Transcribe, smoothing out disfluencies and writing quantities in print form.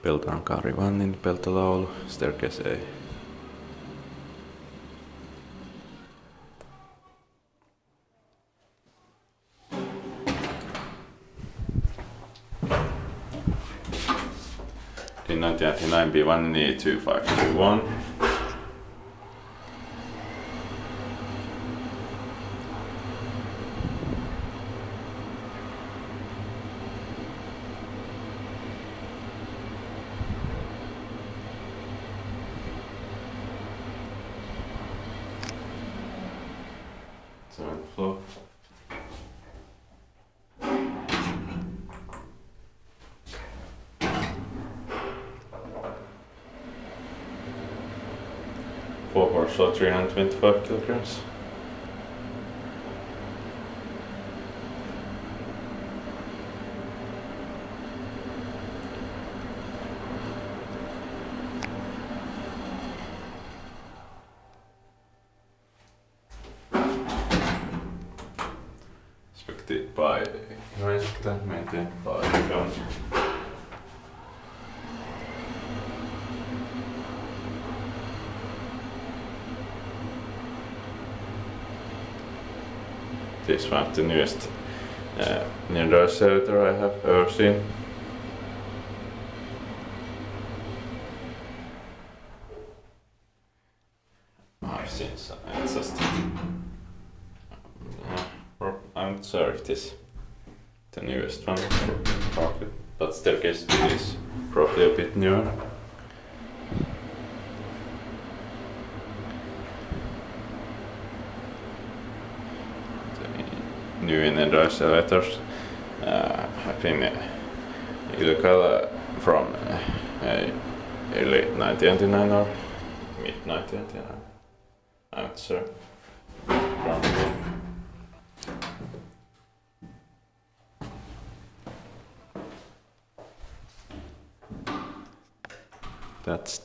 Peltolankaari 1 in Peltola, Oulu, staircase A. D1999 B1 E2521. Seventh floor. Four horsepower, 325 kilograms. Inspected by inspector, maintained by John. This is one of the newest near-drive elevator I have ever seen. I've seen some, it's just I'm not sure if this is the newest one, probably, but staircase is probably a bit newer. New in-drive elevators have been illegal from early 1999 or mid 1999. I'm not sure. That's